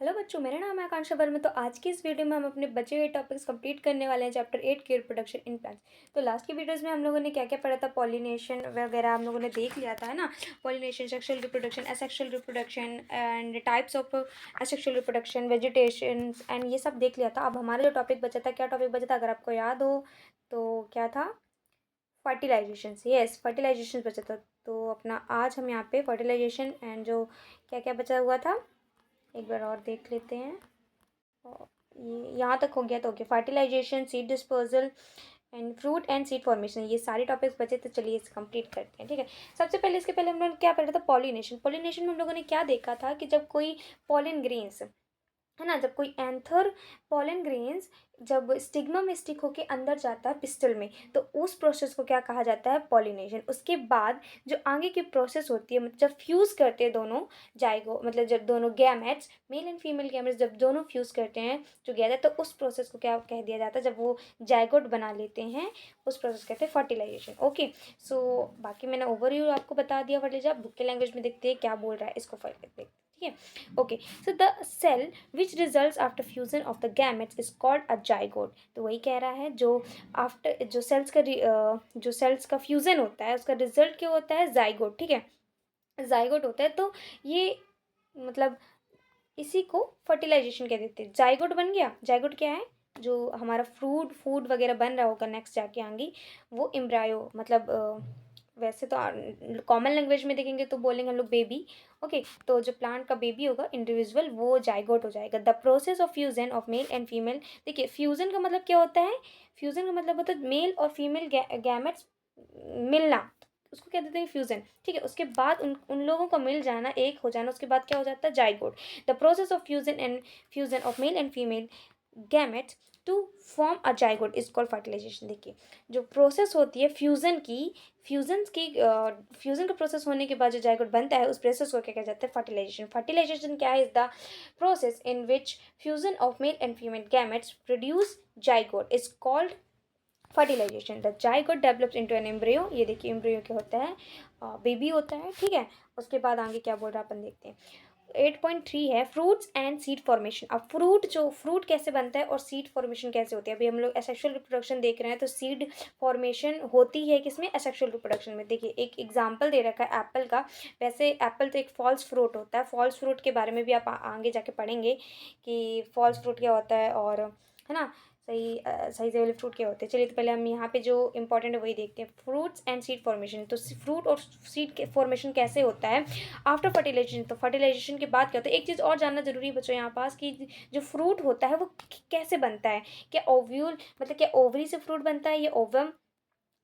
Hello बच्चों, मेरा नाम है आकांक्षा वर्मा। तो आज की इस वीडियो में हम अपने बचे हुए टॉपिक्स कंप्लीट करने वाले हैं। चैप्टर 8 की रिप्रोडक्शन इन प्लांट्स। तो लास्ट की वीडियोस में हम लोगों ने क्या क्या पढ़ा था, पॉलिनेशन वगैरह हम लोगों ने देख लिया था, है ना। Pollination, sexual reproduction, asexual reproduction and types of asexual reproduction, vegetation and ये सब देख लिया था। अब हमारा जो टॉपिक बचा था, क्या टॉपिक बचा था अगर आपको याद हो तो क्या था? फर्टिलाइजेशन। यस, फर्टिलाइजेशन बचा था। तो अपना आज हम यहाँ पे फर्टिलाइजेशन एंड जो क्या क्या बचा हुआ था एक बार और देख लेते हैं। और ये यहाँ तक हो गया तो okay. Fertilisation, seed disposal and fruit and seed formation, ये सारे टॉपिक्स बचे। तो चलिए इसे कंप्लीट करते हैं, ठीक है। सबसे पहले इसके पहले हम लोगों ने क्या पढ़ा था? पॉलिनेशन। पॉलिनेशन में हम लोगों ने क्या देखा था कि जब कोई पॉलिन ग्रेन्स, है ना, जब कोई एंथर पॉलन ग्रेन्स जब स्टिग्मा में स्टिक होके अंदर जाता है पिस्टल में, तो उस प्रोसेस को क्या कहा जाता है? पॉलिनेशन। उसके बाद जो आगे की प्रोसेस होती है, मतलब जब फ्यूज़ करते हैं दोनों जाइगो, मतलब जब दोनों gametes, mail and female gametes जब दोनों फ्यूज़ करते हैं टुगेदर, तो उस प्रोसेस को क्या कह दिया जाता है? जब वो जाइगोट बना लेते हैं, उस प्रोसेस कहते हैं फर्टिलाइजेशन। ओके, सो बाकी मैंने ओवरव्यू आपको बता दिया फर्टिलाइजर। बुक के लैंग्वेज में देखते हैं क्या बोल रहा है, इसको देखते हैं, ठीक है। Okay, so the cell which results after fusion of the gametes is called a zygote। तो वही कह रहा है, जो आफ्टर जो सेल्स का जो सेल्स का फ्यूजन होता है उसका रिजल्ट क्या होता है? जाइगोट, ठीक है, जाइगोट होता है। तो ये मतलब इसी को फर्टिलाइजेशन कह देते हैं। जाइगोट बन गया। जाइगोट क्या है? जो हमारा फूड वगैरह बन रहा होगा नेक्स्ट जाके आगे, वो एम्ब्रायो, मतलब वैसे तो कॉमन लैंग्वेज में देखेंगे तो बोलेंगे हम लोग बेबी। ओके, तो जो प्लांट का बेबी होगा इंडिविजुअल, वो जाइगोट हो जाएगा। The process of fusion of male and female. देखिए, फ्यूजन का मतलब क्या होता है? फ्यूजन का मतलब होता है मेल और फीमेल गैमेट्स मिलना, उसको क्या देते हैं? फ्यूजन, ठीक है। उसके बाद उन उन लोगों का मिल जाना, एक हो जाना, उसके बाद क्या हो जाता है? Zygote. The process of fusion of male and female gametes to form a zygote is called fertilisation. देखिए, जो प्रोसेस होती है फ्यूजन का प्रोसेस होने के बाद जो जाइगोट बनता है, उस प्रोसेस को क्या कहा जाता है? फर्टिलाइजेशन। फर्टिलाइजेशन क्या है? Is the process in which fusion of male and female gametes produce zygote is called fertilisation. The zygote develops into an embryo. ये देखिए, एम्ब्रियो क्या होता है? बेबी होता है, ठीक है। उसके बाद आगे क्या बोल रहा है अपन देखते हैं। 8.3 है फ्रूट्स एंड सीड फॉर्मेशन। अब फ्रूट कैसे बनता है और सीड फॉर्मेशन कैसे होती है? अभी हम लोग एसेक्सुअल रिप्रोडक्शन देख रहे हैं, तो सीड फॉर्मेशन होती है किसमें? एसेक्सुअल रिप्रोडक्शन में। देखिए, एक एग्जांपल दे रखा है एप्पल का। वैसे एप्पल तो एक फॉल्स फ्रूट होता है। फॉल्स फ्रूट के बारे में भी आप आगे जाके पढ़ेंगे कि फॉल्स फ्रूट क्या होता है, और है ना, सही से वाले फ्रूट क्या होते हैं। चलिए, तो पहले हम यहाँ पे जो इंपॉर्टेंट है वही देखते हैं, फ्रूट्स एंड सीड फॉर्मेशन। तो फ्रूट और सीड के फॉर्मेशन कैसे होता है आफ्टर फर्टिलाइजेशन? तो फर्टिलाइजेशन के बाद क्या होता है? एक चीज़ और जानना जरूरी है बच्चों यहाँ पास, कि जो फ्रूट होता है वो कैसे बनता है? क्या ओव्यूल, मतलब क्या ओवरी से फ्रूट बनता है, या ओवम?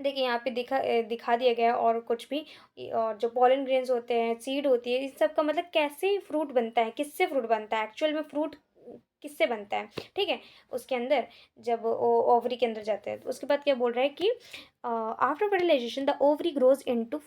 देखिए, यहाँ पे दिखा दिया गया है। और कुछ भी, और जो पॉलन ग्रेन्स होते हैं, सीड होती है, इस सब का मतलब कैसे फ्रूट बनता है, किससे फ्रूट बनता है, एक्चुअल में फ्रूट किससे बनता है, ठीक है। उसके अंदर जब ओवरी के अंदर जाता है, तो उसके बाद क्या बोल रहा है कि after fertilisation the ovary grows into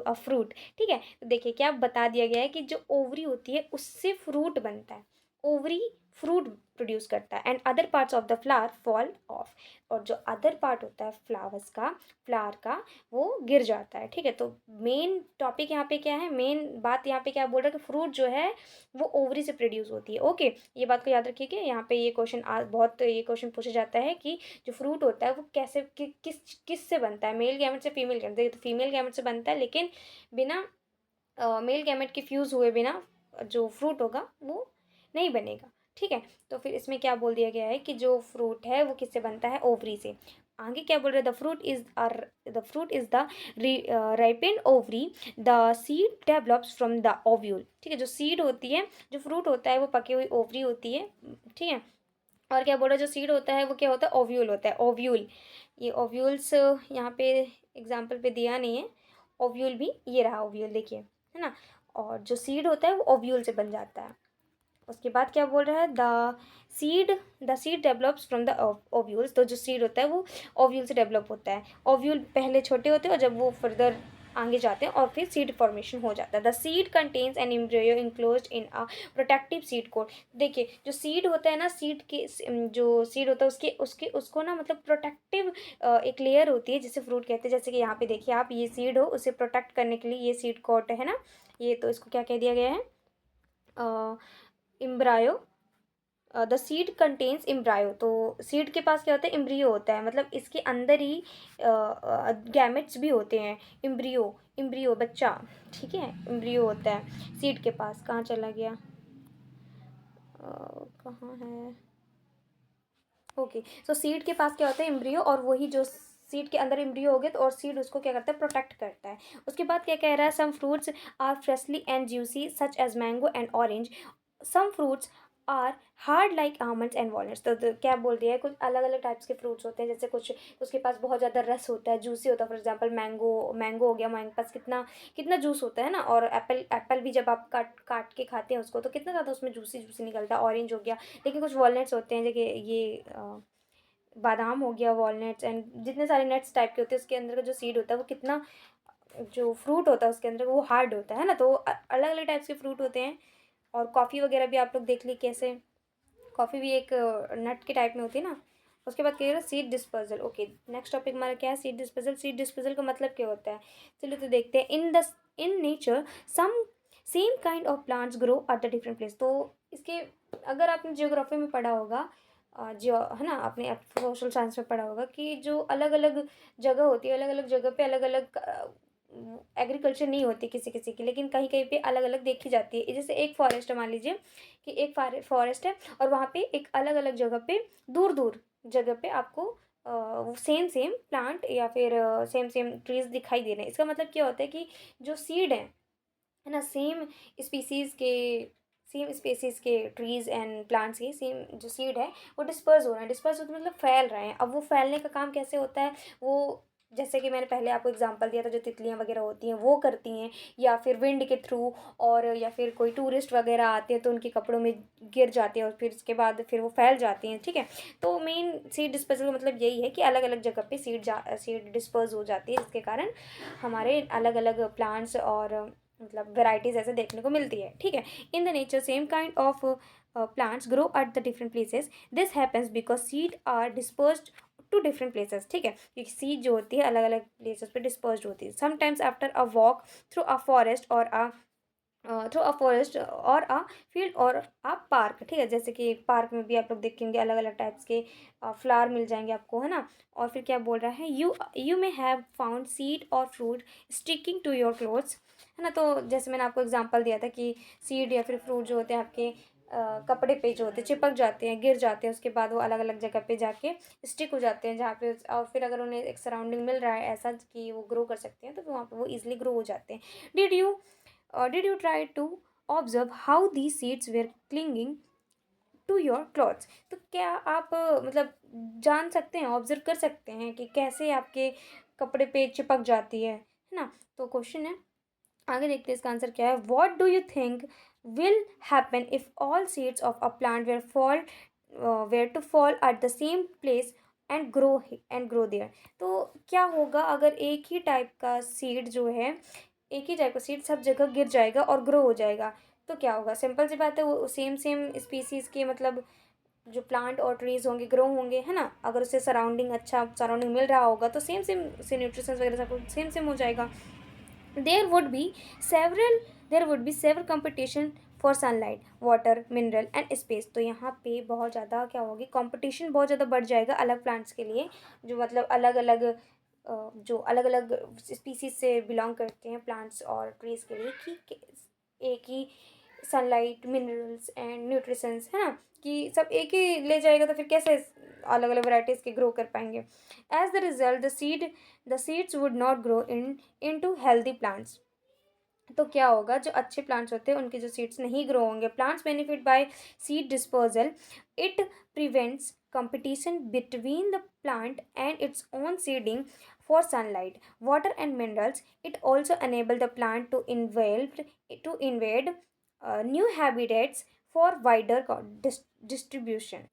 a fruit, ठीक है। तो देखिए, क्या बता दिया गया है कि जो ओवरी होती है उससे फ्रूट बनता है। ओवरी फ्रूट प्रोड्यूस करता है and other parts of the flower fall of. और जो अदर पार्ट होता है फ्लावर का, वो गिर जाता है, ठीक है। तो मेन टॉपिक यहाँ पे क्या है? मेन बात यहाँ पे क्या बोल रहा है कि फ्रूट जो है वो ओवरी से प्रोड्यूस होती है। ओके, ये बात को याद रखिएगा। यहाँ पे ये क्वेश्चन पूछा जाता है कि जो फ्रूट होता है वो कैसे किस से बनता है? मेल गैमेट से फीमेल गैमेट? देखिए, तो फीमेल गैमेट से बनता है, लेकिन बिना मेल गैमेट के फ्यूज़ हुए बिना जो फ्रूट होगा वो नहीं बनेगा, ठीक है। तो फिर इसमें क्या बोल दिया गया है कि जो फ्रूट है वो किससे बनता है? ओवरी से। आगे क्या बोल रहे हैं? The fruit is the ripened ovary, the seed develops from the ovule, ठीक है। जो सीड होती है, जो फ्रूट होता है वो पकी हुई ओवरी होती है, ठीक है। और क्या बोल रहा है? जो सीड होता है वो क्या होता है? ओव्यूल होता है, ओव्यूल। ये ओव्यूल्स यहाँ पे एग्जाम्पल पे दिया नहीं है। ओव्यूल भी ये रहा, ओव्यूल देखिए, है ना। और जो सीड होता है वो ओव्यूल से बन जाता है। उसके बाद क्या बोल रहा है? Seed the seed develops from the ovules. तो जो सीड होता है वो ओव्यूल से डेवलप होता है। ओव्यूल पहले छोटे होते हैं और जब वो फर्दर आगे जाते हैं और फिर सीड फॉर्मेशन हो जाता है। The seed contains an embryo enclosed in a protective seed coat. देखिए, जो सीड होता है ना, सीड के जो सीड होता है उसके उसके उसको ना, मतलब प्रोटेक्टिव एक लेयर होती है जिसे फ्रूट कहते हैं। जैसे कि यहाँ पे देखिए आप, ये सीड हो, उसे प्रोटेक्ट करने के लिए ये सीड कोट है ना, ये तो इसको क्या कह दिया गया है? Embryo, the seed contains embryo. तो सीड के पास क्या होता है, एम्ब्रियो होता है, मतलब इसके अंदर ही गैमेट्स भी होते हैं। एम्ब्रियो, एम्ब्रियो बच्चा, ठीक है, एम्ब्रियो होता है सीड के पास। कहाँ चला गया, कहाँ है, ओके। सो सीड के पास क्या होता है, एम्ब्रियो, और वही जो सीड के अंदर एम्ब्रियो हो गया तो और सीड उसको क्या करता है, प्रोटेक्ट करता है। उसके बाद क्या कह रहा है, some fruits are freshly and juicy such as mango and orange, some fruits are hard like almonds and walnuts. तो क्या बोल दिया है, कुछ अलग अलग टाइप्स के फ्रूट्स होते हैं, जैसे कुछ उसके पास बहुत ज़्यादा रस होता है, जूसी होता है। फॉर एग्जाम्पल मैंगो, मैंगो हो गया, मैंगो के पास कितना कितना जूस होता है ना। और एप्पल, एप्पल भी जब आप काट काट के खाते हैं उसको तो कितना ज़्यादा उसमें जूसी जूसी निकलता है। ऑरेंज हो गया। लेकिन कुछ वॉलनट्स होते हैं, जैसे ये बादाम हो गया, वॉलनट्स एंड जितने सारे नट्स टाइप के होते हैं, उसके अंदर का जो सीड होता है वो कितना, जो फ्रूट होता है उसके अंदर वो हार्ड होता है ना। तो अलग अलग टाइप्स के फ्रूट होते हैं। और कॉफ़ी वगैरह भी आप लोग देख ली कैसे, कॉफ़ी भी एक नट के टाइप में होती है ना। उसके बाद क्या है, seed dispersal. Okay, next topic हमारा क्या है, सीड डिस्पर्जल। सीड डिस्पर्जल का मतलब क्या होता है, चलिए तो देखते हैं। In nature some same kind of plants grow at the different place. तो इसके, अगर आपने जियोग्राफी में पढ़ा होगा, जो है ना, आपने सोशल साइंस में पढ़ा होगा कि जो अलग अलग जगह होती है, अलग अलग जगह पे अलग अलग एग्रीकल्चर नहीं होती किसी किसी की, लेकिन कहीं कहीं पे अलग अलग देखी जाती है। जैसे एक फॉरेस्ट मान लीजिए कि एक फॉरेस्ट है और वहाँ पे एक अलग अलग जगह पे, दूर दूर जगह पे आपको सेम सेम प्लांट या फिर सेम सेम ट्रीज दिखाई दे रहे हैं। इसका मतलब क्या होता है कि जो सीड है ना, स्पीसीज के सेम स्पेसीज के ट्रीज एंड प्लांट्स के सेम जो सीड है वो डिस्पर्स हो रहे हैं। डिस्पर्स होते मतलब फैल रहे हैं। अब वो फैलने का काम कैसे होता है, वो जैसे कि मैंने पहले आपको एग्जांपल दिया था, जो तितलियां वगैरह होती हैं वो करती हैं, या फिर विंड के थ्रू, और या फिर कोई टूरिस्ट वगैरह आते हैं तो उनके कपड़ों में गिर जाते हैं और फिर उसके बाद फिर वो फैल जाती हैं, ठीक है। तो मेन सीड डिस्पर्सल का मतलब यही है कि अलग अलग जगह पे सीड डिस्पर्स हो जाती है, जिसके कारण हमारे अलग अलग प्लांट्स और मतलब वेराइटीज ऐसे देखने को मिलती है, ठीक है। In the nature same kind of plants grow at the different places. This happens because seed are dispersed to different places, ठीक है, क्योंकि सीड जो होती है अलग अलग प्लेसेस पे डिस्पर्स्ड होती है। Sometimes after a walk through a forest और अ फील्ड और अ पार्क, ठीक है। जैसे कि पार्क में भी आप लोग देखेंगे अलग अलग टाइप्स के फ्लावर मिल जाएंगे आपको, है ना। और फिर क्या बोल रहा है, you may have found seed or fruit sticking to your clothes, है ना। तो जैसे मैंने आपको एग्जांपल दिया था कि सीड या फिर फ्रूट जो होते हैं आपके कपड़े पे जो होते हैं चिपक जाते हैं, गिर जाते हैं, उसके बाद वो अलग अलग जगह पे जाके स्टिक हो जाते हैं जहाँ पे, और फिर अगर उन्हें एक सराउंडिंग मिल रहा है ऐसा कि वो ग्रो कर सकते हैं तो वहाँ पे वो ईजिली ग्रो हो जाते हैं। Did you did you try to observe how these seeds were clinging to your clothes. तो क्या आप मतलब जान सकते हैं, ऑब्जर्व कर सकते हैं कि कैसे आपके कपड़े पे चिपक जाती है ना। तो क्वेश्चन है, आगे देखते हैं इसका आंसर क्या है। What do you think will happen if all seeds of a plant were to fall at the same place and grow there. तो क्या होगा अगर एक ही टाइप का सीड जो है, एक ही टाइप का सीड सब जगह गिर जाएगा और ग्रो हो जाएगा, तो क्या होगा। सिंपल सी बात है, वो सेम सेम स्पीसीज के मतलब जो प्लांट और ट्रीज होंगे ग्रो होंगे, है ना। अगर उससे सराउंडिंग अच्छा सराउंडिंग मिल रहा होगा तो सेम सेम से न्यूट्रिशंस वगैरह सब कुछ सेम सेम हो जाएगा। there would be several there would be several competition for sunlight, water, mineral and space। तो यहाँ पे बहुत ज़्यादा क्या होगी, कंपटीशन बहुत ज़्यादा बढ़ जाएगा अलग प्लांट्स के लिए, जो मतलब अलग अलग जो अलग अलग स्पीसीज से बिलोंग करते हैं प्लांट्स और ट्रीज के लिए, कि एक ही सनलाइट, मिनरल्स एंड न्यूट्रिशंस, है ना, कि सब एक ही ले जाएगा तो फिर कैसे अलग अलग वैराइटीज़ के ग्रो कर पाएंगे। As the result the seeds would not grow into healthy plants. तो क्या होगा, जो अच्छे प्लांट्स होते हैं उनके जो सीड्स नहीं ग्रो होंगे। Plants benefit by seed dispersal. It prevents competition between the plant and its own seeding for sunlight, water and minerals. It also enable the plant to invade new habitats for wider distribution।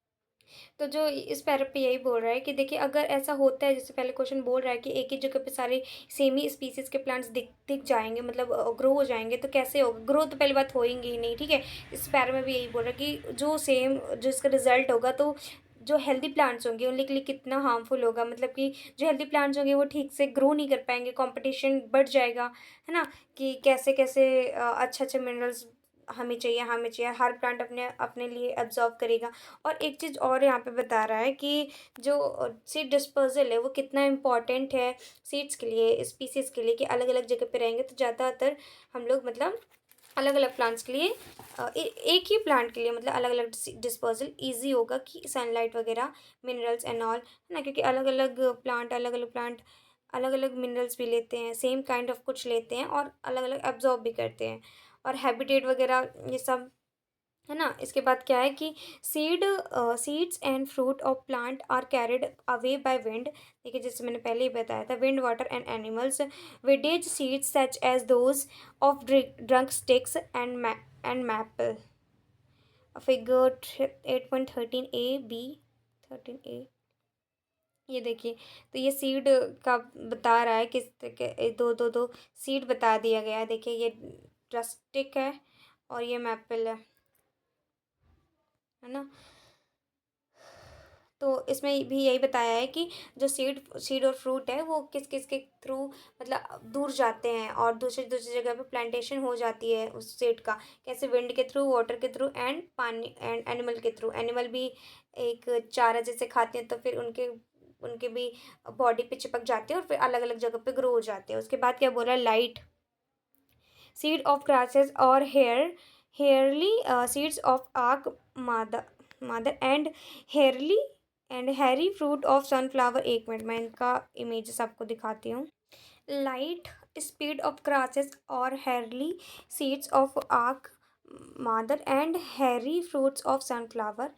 तो जो इस para पे यही बोल रहा है कि देखिए, अगर ऐसा होता है, जैसे पहले क्वेश्चन बोल रहा है कि एक ही जगह पे सारे सेम ही स्पीसीज के प्लांट्स दिख दिख जाएंगे, मतलब ग्रो हो जाएंगे, तो कैसे होगा, ग्रो तो पहली बात होएंगे ही नहीं, ठीक है। इस पैरा में भी यही बोल रहा है कि जो सेम जो इसका रिजल्ट होगा, तो जो हेल्दी प्लांट्स होंगे उनके लिए कितना हार्मफुल होगा, मतलब कि जो हेल्दी प्लांट्स होंगे वो ठीक से ग्रो नहीं कर पाएंगे, कंपटीशन बढ़ जाएगा, है ना, कि कैसे कैसे अच्छे अच्छे मिनरल्स हमें चाहिए, हर प्लांट अपने अपने लिए एब्जॉर्ब करेगा। और एक चीज़ और यहाँ पे बता रहा है कि जो सीड डिस्पर्जल है वो कितना इम्पॉर्टेंट है सीड्स के लिए, स्पीसीज़ के लिए, कि अलग अलग जगह पे रहेंगे तो ज़्यादातर हम लोग मतलब अलग अलग प्लांट्स के लिए एक ही प्लांट के लिए मतलब अलग अलग डिस्पोजल ईजी होगा कि सनलाइट वगैरह मिनरल्स एंड ऑल, है ना, क्योंकि अलग अलग प्लांट अलग अलग मिनरल्स भी लेते हैं, सेम काइंड ऑफ कुछ लेते हैं और अलग अलग एब्जॉर्ब भी करते हैं, और हैबिटेट वगैरह ये सब, है ना। इसके बाद क्या है कि seeds and fruit of plant are carried away by wind. देखिए जैसे मैंने पहले ही बताया था, विंड वाटर एंड एनिमल्स, विडेज seeds such as those of drumsticks and maple. Figure 8.13a b 13a, ये देखिए। तो ये सीड का बता रहा है किस दो दो दो सीड बता दिया गया है। देखिए ये ड्रस्टिक है और ये मैपल है ना। तो इसमें भी यही बताया है कि जो सीड और फ्रूट है वो किस किस के थ्रू मतलब दूर जाते हैं और दूसरी दूसरी जगह पे प्लांटेशन हो जाती है उस सीड का, कैसे विंड के थ्रू, वाटर के थ्रू एंड पानी एंड एनिमल के थ्रू। एनिमल भी एक चारा जैसे खाते हैं तो फिर उनके उनके भी बॉडी पे चिपक जाते हैं और फिर अलग अलग जगह पे ग्रो हो जाते हैं। उसके बाद क्या बोला, light seed of grasses or hairly seeds of arc mother and hairly and hairy fruit of sunflower। एक मिनट मैं इनका इमेजेस आपको दिखाती हूँ। लाइट स्पीड ऑफ grasses और hairly seeds of arc mother and hairy fruits of sunflower।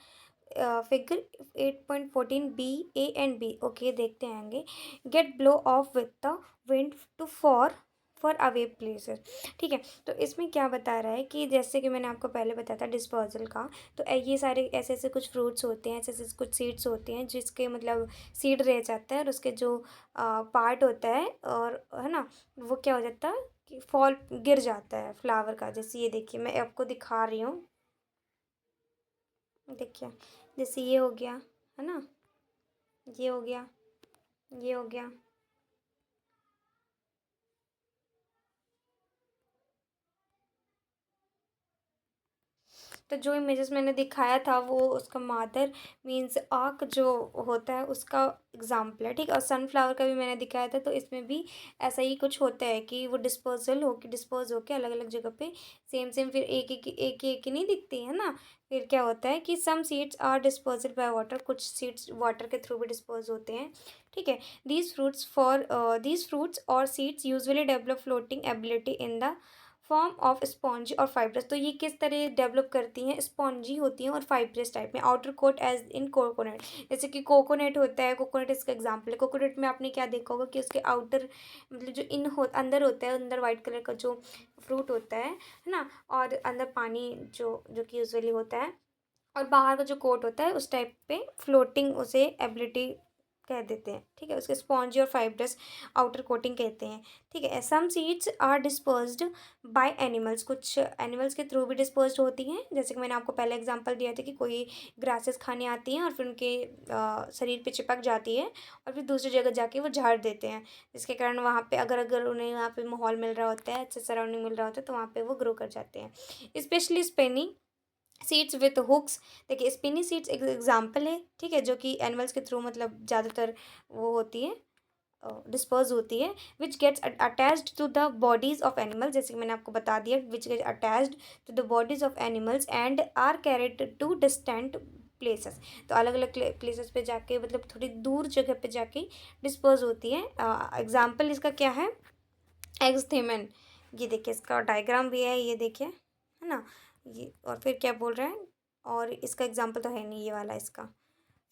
Figure 8.14 b a and b, okay देखते आएंगे। Get blow off with the wind to far away places. ठीक है, तो इसमें क्या बता रहा है कि जैसे कि मैंने आपको पहले बताया था डिस्पोजल का, तो ये सारे ऐसे ऐसे कुछ फ्रूट्स होते हैं, ऐसे ऐसे कुछ सीड्स होते हैं जिसके मतलब सीड रह जाता है और उसके जो पार्ट होता है और है ना वो क्या हो जाता है कि फॉल गिर जाता है फ्लावर का। जैसे ये देखिए मैं आपको दिखा रही हूँ, देखिए जैसे ये हो गया, है ना, ये हो गया, ये हो गया। तो जो इमेजेस मैंने दिखाया था वो उसका मादर मीन्स आक जो होता है उसका एग्जाम्पल है। ठीक है, और सनफ्लावर का भी मैंने दिखाया था, तो इसमें भी ऐसा ही कुछ होता है कि वो डिस्पोज होके अलग अलग जगह पे सेम सेम फिर एक ही नहीं दिखती है ना। फिर क्या होता है कि some seeds are disposal by water, कुछ सीड्स वाटर के थ्रू भी डिस्पोज होते हैं। ठीक है, दीज फ्रूट्स और seeds usually develop floating ability in the form of spongy और फाइब्रस। तो ये किस तरह डेवलप करती हैं, स्पॉन्जी होती हैं और फाइब्रस टाइप में। Outer coat as in coconut, जैसे कि कोकोनट होता है, कोकोनट इसका एग्जाम्पल है। कोकोनट में आपने क्या देखा होगा कि उसके आउटर मतलब जो अंदर होता है, अंदर वाइट कलर का जो फ्रूट होता है ना, और अंदर पानी जो जो कि यूजुअली होता है, और बाहर का जो कोट होता है उस टाइप पे फ्लोटिंग उसे एबिलिटी कह देते हैं। ठीक है, उसके स्पॉन्जी और फाइब्रस आउटर कोटिंग कहते हैं। ठीक है, some seeds are dispersed by animals, कुछ एनिमल्स के थ्रू भी डिस्पर्स्ड होती हैं। जैसे कि मैंने आपको पहले एग्जांपल दिया था कि कोई ग्रासेस खाने आती हैं और फिर उनके शरीर पे चिपक जाती है और फिर दूसरी जगह जाके वो झाड़ देते हैं, जिसके कारण वहाँ पे अगर अगर उन्हें वहाँ पे माहौल मिल रहा होता है, अच्छा सराउंडिंग मिल रहा होता है, तो वहाँ पे वो ग्रो कर जाते हैं। स्पेशली स्पेनी सीड्स विथ हुक्स, देखिए स्पिनी सीड्स एक एग्जाम्पल है। ठीक है, जो कि एनिमल्स के थ्रू मतलब ज़्यादातर वो होती है, डिस्पर्स होती है, which gets attached to the bodies of animal. जैसे कि मैंने आपको बता दिया, which get attached to the bodies of animals and are carried to distant places. तो अलग अलग प्लेसेस पे जाके मतलब थोड़ी दूर जगह पे जाके डिस्पर्स होती है। एग्जाम्पल इसका क्या है, एग्स्थेमन। ये देखिए इसका डायग्राम भी है, ये देखिए, है ना। ये और फिर क्या बोल रहे हैं, और इसका एग्जाम्पल तो है नहीं ये वाला, इसका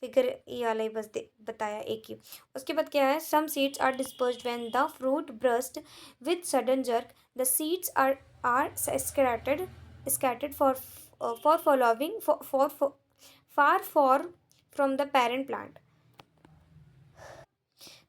फिगर ये वाला ही बस बताया एक ही। उसके बाद क्या है, some seeds are dispersed when the fruit burst with sudden jerk, the seeds are scattered for following for far from the parent plant.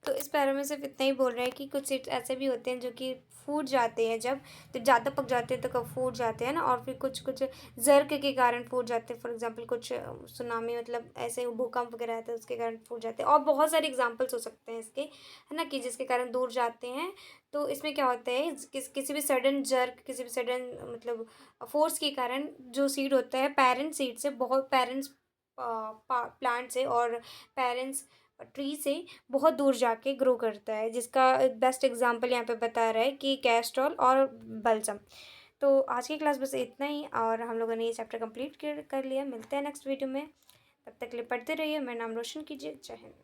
तो इस पैरा में सिर्फ इतना ही बोल रहा है कि कुछ सीड्स ऐसे भी होते हैं जो कि फूट जाते हैं, जब तो ज़्यादा पक जाते हैं तो कब फूट जाते हैं ना, और फिर कुछ कुछ जर्क के कारण फूट जाते हैं। फॉर एग्जांपल कुछ सुनामी, मतलब ऐसे भूकंप वगैरह आते हैं उसके कारण फूट जाते हैं, और बहुत सारे एग्जांपल्स हो सकते हैं इसके, है ना, कि जिसके कारण दूर जाते हैं। तो इसमें क्या होता है, किसी भी सडन जर्क, किसी भी सडन मतलब फोर्स के कारण जो सीड होता है पेरेंट सीड से बहुत, पेरेंट्स प्लांट से और पेरेंट्स ट्री से बहुत दूर जाके ग्रो करता है, जिसका बेस्ट एग्जांपल यहाँ पे बता रहा है कि कैस्ट्रॉल और बल्सम। तो आज की क्लास बस इतना ही, और हम लोगों ने ये चैप्टर कंप्लीट कर लिया। मिलते हैं नेक्स्ट वीडियो में, तब तक के लिए पढ़ते रहिए। मेरा नाम रोशन कीजिए। जय हिंद।